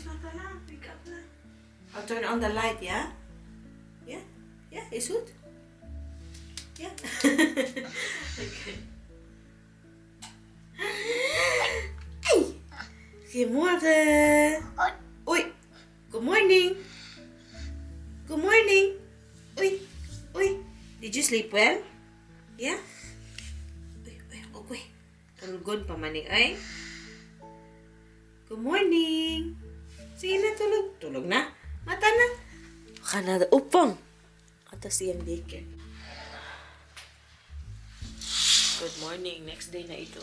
Alis na talang. Pick up na. I'll turn on the light, yeah? Yeah? Yeah, it's good? Yeah. Okay. Ay! Good morning! Uy! Good morning! Good morning! Uy! Uy! Did you sleep well? Yeah? Uy! Uy! Okay. Tulugon pa maning ay. Good morning! Sige na, tulog. Tulog na. Mata na. Kanada. Upang! Ata siyang daycare. Good morning. Next day na ito.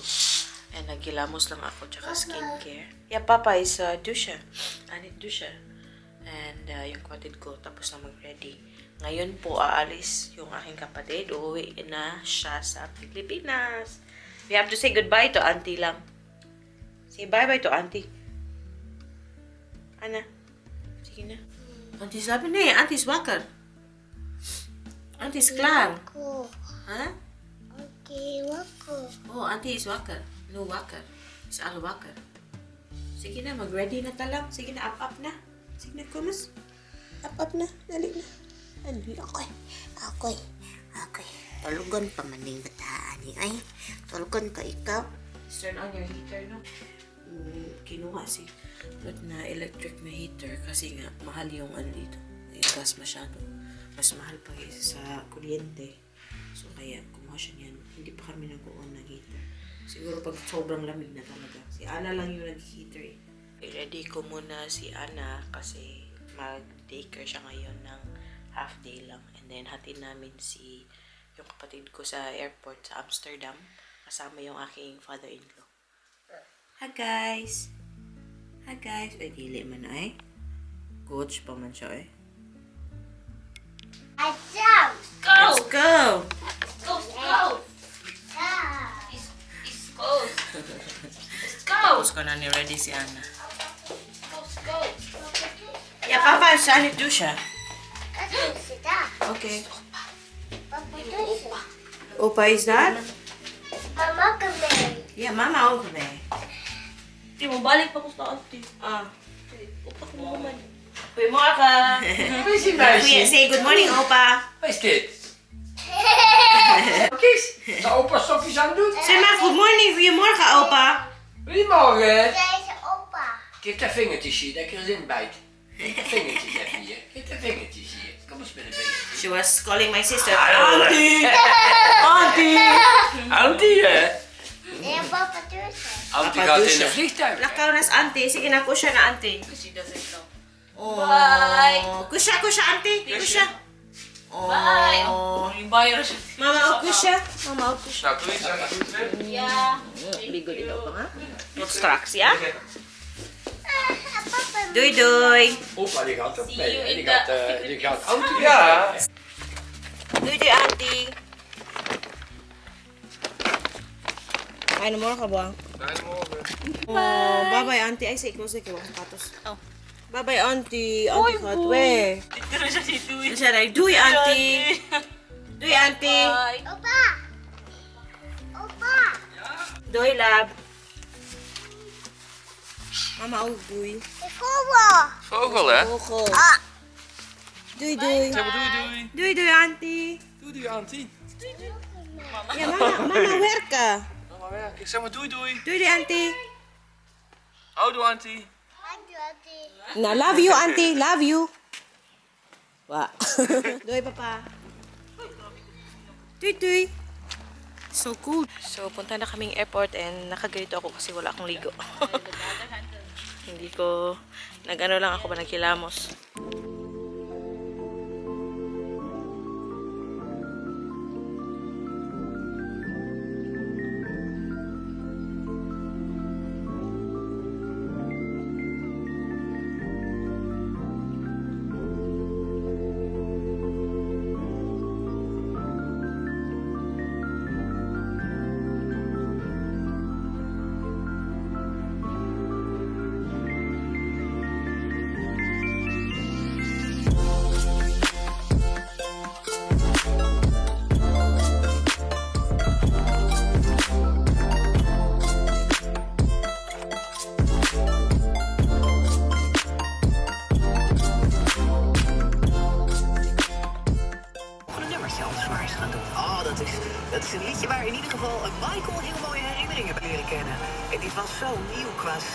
And nagkilamos lang ako tsaka skincare. Yeah, Papa is dusha. Anit dusha. And yung kapatid ko tapos na mag-ready. Ngayon po aalis yung aking kapatid. Uuwi na siya sa Pilipinas. We have to say goodbye to Auntie lang. Say bye-bye to Auntie. Ana. Sige na. Auntie sabi na eh. Auntie's wakker. Auntie's klaar. Ha? Okay, wakker. Oh, Auntie is wakker. No wakker. Is al wakker. Sige na, mag-ready na talang. Sige na, up na. Sige na, kumas. Up na. Dali na. Ano, Ako'y. Talugan pa maning bataan ni ay. Talugan pa ikaw. Turn on your heater, no? Kinuha si Lord na electric na heater kasi nga mahal yung ano dito. Yung gas masyado. Mas mahal pa isa sa kuryente. So kaya kumuha siya niyan. Hindi pa kami nag-on ng heater. Siguro pag sobrang lamig na talaga. Si Ana lang yung nag-heater eh. I-ready ko muna si Ana kasi mag-daycare siya ngayon ng half day lang. And then hatid namin si yung kapatid ko sa airport sa Amsterdam. Kasama yung aking father-in-law. Hi guys! Hi guys! Ay, dili man ay. Coach pa man siya eh. Let's go! Let's go! Let's go! It's close. Let's go! Tapos ko na ni-ready si Ana. Let's go! Yeah, Papa, saan ito siya? Kasi sila. Okay. Paputusin. Opa is that? Mama kami. Yeah, Mama over there. Di mo balik pa ko sa auntie. Upak mo naman. Goeie morgen. Say good morning, Opa. Wat is dit? Kies, de opa stokjes aan het doen. Zeg maar good morning, goedemorgen, Opa. Goedemorgen. Deze opa. Geef dat vingertjes hier, dat ik erin bijt. Geef dat vingertjes even hier. Geef dat vingertjes hier. Kom eens met de vingertjes. She was calling my sister. Auntie! Auntie! Auntie, hè? En paputusin. Auntie gaat in een vliegtuig. Lakaw na sa Auntie. Sige na, kusya na, Auntie. She doesn't know. Oh. Bye. Kusya, Auntie. Kusya. Bye! Oh. Yung bayo siya. Mama, kusya. Mama, kusya. Nou, doe je het maar goed, hè? Yeah. Bigo din ako, ha? Tot straks, ja? Papa. Doei, doei. Opa, die gaat ook See mee. you hè? in Die gaat Auntie. Ja. Doei, doei, Auntie. Fijne morgen, ba? Goedemorgen. Oh, bye-bye, Auntie. Ay, sa ikaw, sa ikaw. Sapatos. Oh. Bye-bye, Auntie. Auntie gaat weg. Dito na siya si Dewey. Siya na, doei, Auntie. Doei, Auntie. Bye. Opa. Opa. Doei, lab. Mama ook, doei. Ikowa. Vogel, hè? Ogo. Ah. Doei, doei. Zeg maar doei, doei. Doei, doei, Auntie. Doei, doei, Auntie. Ja, mama werken. Mama werken. Zeg maar doei, doei. Doei, doei, Auntie. Houdoe, Auntie. Nou, love you, Auntie. Love you. Wah. Doei, papa. Doei, doei. So cool. So, punta na kaming airport and nakaganito ako kasi wala akong ligo. Hindi ko, nag-ano lang ako ba nagkilamos.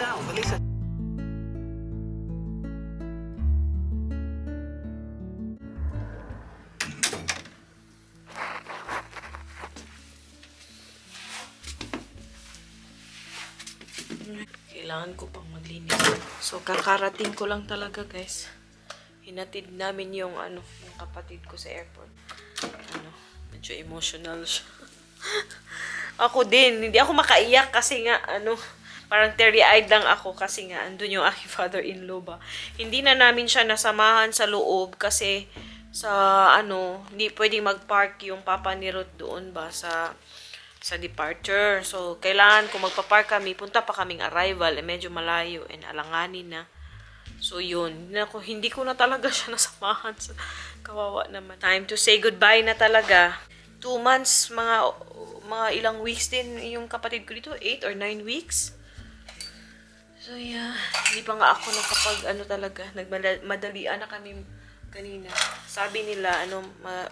yourself. At least Kailangan ko pang maglinis. So, kakarating ko lang talaga, guys. Hinatid namin yung yung kapatid ko sa airport. Medyo emotional siya. Ako din, hindi ako makaiyak kasi nga, parang teary-eyed lang ako kasi nga, andun yung aking father-in-law ba. Hindi na namin siya nasamahan sa loob kasi hindi pwedeng mag-park yung papa ni Ruth doon ba sa departure. So, kailangan kung magpa-park kami, punta pa kaming arrival, medyo malayo and alanganin na. So, yun. Hindi ko na talaga siya nasamahan. Kawawa naman. Time to say goodbye na talaga. 2 months, mga ilang weeks din yung kapatid ko dito. 8 or 9 weeks. So, yeah. Hindi pa nga ako nakapag, talaga. Nagmadalian na kami kanina. Sabi nila,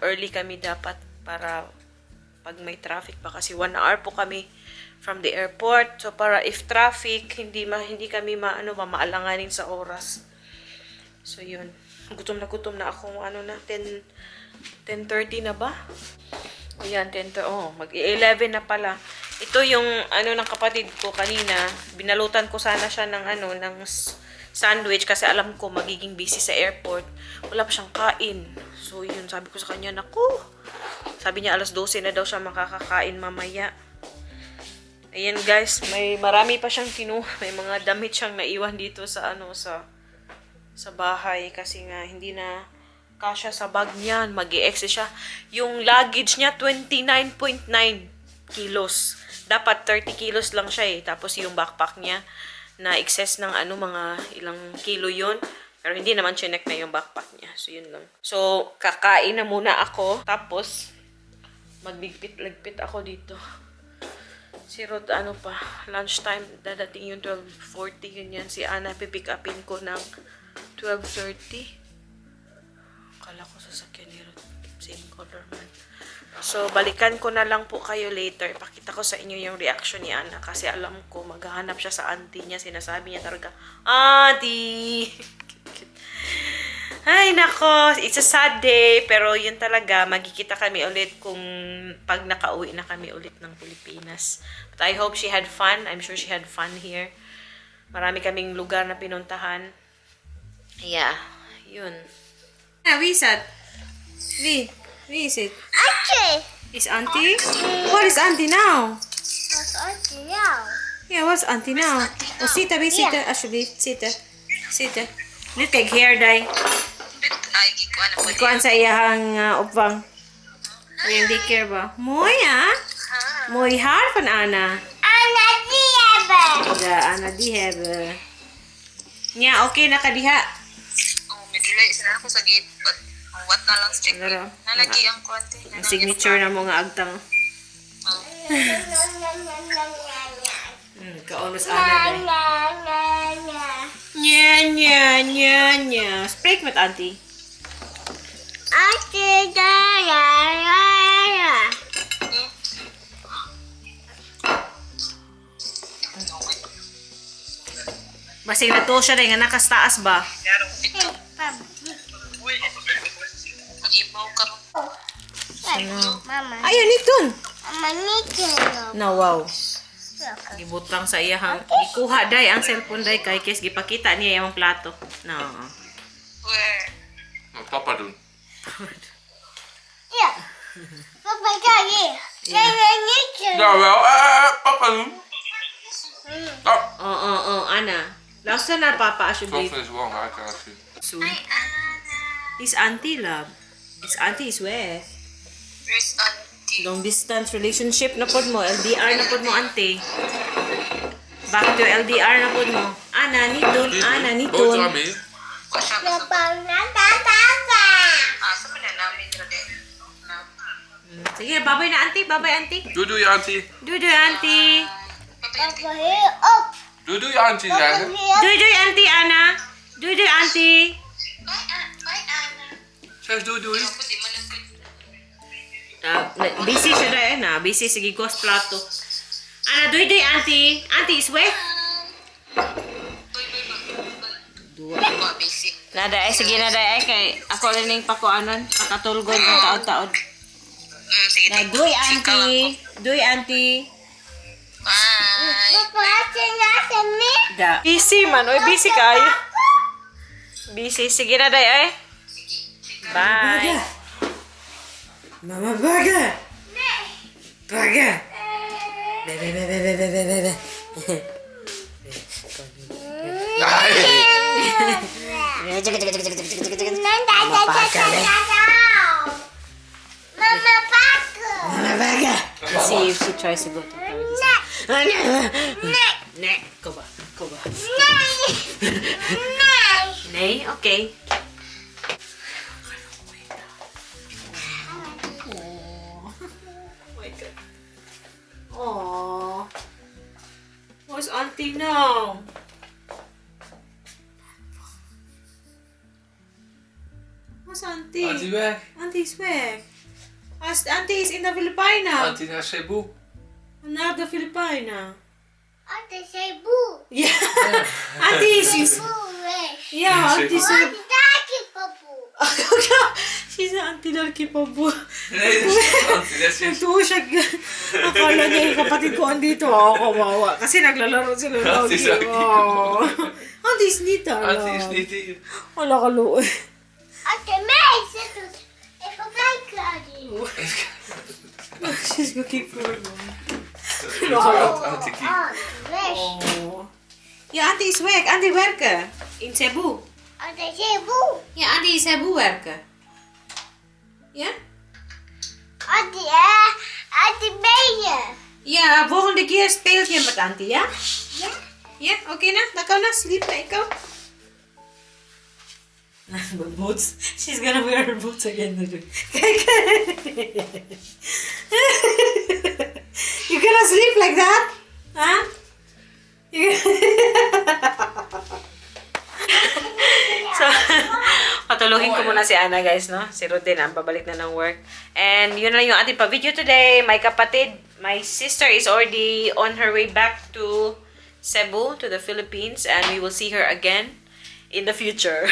early kami dapat para pag may traffic pa kasi 1 hour po kami from the airport. So para if traffic, hindi kami maalanganin sa oras. So yun. Gutom na ako. 10:30 na ba? O yan, mag-11 na pala. Ito yung ng kapatid ko kanina. Binalutan ko sana siya ng sandwich kasi alam ko magiging busy sa airport. Wala pa siyang kain. So yun, sabi ko sa kanya, naku. Sabi niya alas 12 na daw siya makakakain mamaya. Ayan guys, may marami pa siyang may mga damit siyang naiwan dito sa sa bahay kasi nga hindi na kasya sa bag niya, mag-i-excess siya. Yung luggage niya 29.9 kilos. Dapat 30 kilos lang siya eh. Tapos yung backpack niya na excess ng mga ilang kilo yun. Pero hindi naman chinek na yung backpack niya. So yun lang. So kakain na muna ako. Tapos magligpit-ligpit ako dito. Si Ruth, lunchtime, dadating yung 12:40, yun yan. Si Ana, pipick upin ko ng 12:30. Akala ko sasakyan ni Ruth. Same color man. So, balikan ko na lang po kayo later. Pakita ko sa inyo yung reaction ni Ana. Kasi alam ko, maghahanap siya sa auntie niya. Sinasabi niya talaga, Auntie! Ay, nako, it's a sad day. Pero yun talaga, magkikita kami ulit kung pag nakauwi na kami ulit ng Pilipinas. But I hope she had fun. I'm sure she had fun here. Marami kaming lugar na pinuntahan. Yeah, yun. Where is that? Where is it? Auntie! Is Auntie? What is Auntie now? What's Auntie now? Yeah, what's Auntie now? Oh, Sita, be Sita. Actually, Sita. Look kay hair dye. Ikuan sa iyahang upang. Yung daycare ba? Moy, Moy, harpan, Ana. Ana Diebe! Ana, dihebe. Nya, okay na ka diha. Medyo lang, isa na ako sa gate. But, what na lang sa check. Nalagi ang konti. Ang signature na mga agtang. Kaunos Ana dahil. Nya. Speak with Auntie. Auntie, Basig na to siya rin nga nakastaas ba? Mag-ibaw ka rin. Mama. Ayun, itun. Mama, nito. No, wow. Gibutang sa iyahang ikuha day ang cellphone day kay kes gipakita niya yung plato. No. Where? Papa dun. Yeah. Papa, Daddy. Nito. Papa dun. Oh, Ana. Lasa na papa actually. Is wrong, I can't see. Soon. His auntie love. His auntie is where? Where's Auntie? Long distance relationship na pod mo. LDR na pod mo, auntie. Back to LDR na pod mo. Ana, nitun. Both are me. Wasya ka sa... Papa, natatawa. Sa man na namin rin. Sige, babay na auntie. Babay, auntie. Doei doei auntie. Doei, auntie. Papa, here up. Doei auntie zeggen. Doei, auntie, Ana. Doei, auntie. Bye, Ana. Zeg doei. Ako di man lang good. Busy siya dahil na. Busy, sige, ghost plato. Ana, doei, auntie. Auntie is where? Nada ay sige nada ay kay ako rin ning pakuanon, pakatulgon ng taod-taod. Sige, Na duy auntie, duy auntie. bye. Da. Busy man, oy busy kayo. Busy sige na day ay. Bye. Mama Baga. Baga. Bebe. Mama Baga. Let's see if she tries to go to her. Koba. Nay, okay. Oh, where's Auntie now? Where's Auntie? Auntie weg. Auntie's where? Auntie is in the Filipina. Auntie naar Cebu. Naar de Filipina. Ate Cebu. Yeah. Auntie is. Yeah, Auntie is. Daki papu. She's Auntie Darky Pabu. Nee, dat is Auntie. Dat is Nagtuwa siya. Akala niya yung kapatid ko andito. Oh, kawawa. Kasi naglalaro sila lagi. Auntie Darky Oh. Auntie is nita. Auntie is niet hier. Wala ka luoy. Ate May, zet ons even kijken, Adi. She's gonna keep going. Auntie Kiek. Wees. Oh. Ja, Auntie is weg. Auntie werken. In Cebu. Ate Cebu. Ja, Auntie in Cebu werken. Ja? Ate Beje. Ja, volgende keer speelt je met Auntie, ja? Ja? Ja, oké na. Dan kan na. Sleep na ikaw. Boots. She's gonna wear her boots again. Kijk. You gonna sleep like that? Huh? So, patulungin ko muna si Ana guys, no? Si Rodin ang babalik na ng work. And yun na yung ating pa-video today. My kapatid, my sister is already on her way back to Cebu, to the Philippines. And we will see her again in the future.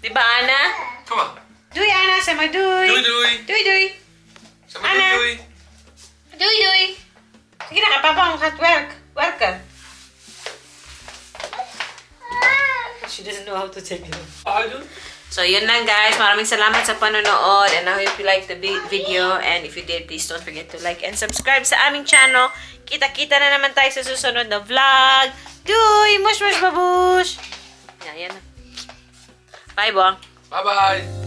Diba, Ana? Kom maar. Doei, Ana. Zeg maar doei. Doei. Doei. Zeg maar Anna. doei. Doei. Sige na, papa gaat werken. She doesn't know how to take it. Uitdoen. So, yun lang guys. Maraming salamat sa panonood. And I hope you liked the video. And if you did, please don't forget to like and subscribe sa aming channel. Kita-kita na naman tayo sa susunod na vlog. Doei! Mush, babush! Yan. Bye, Bong. Bye bye.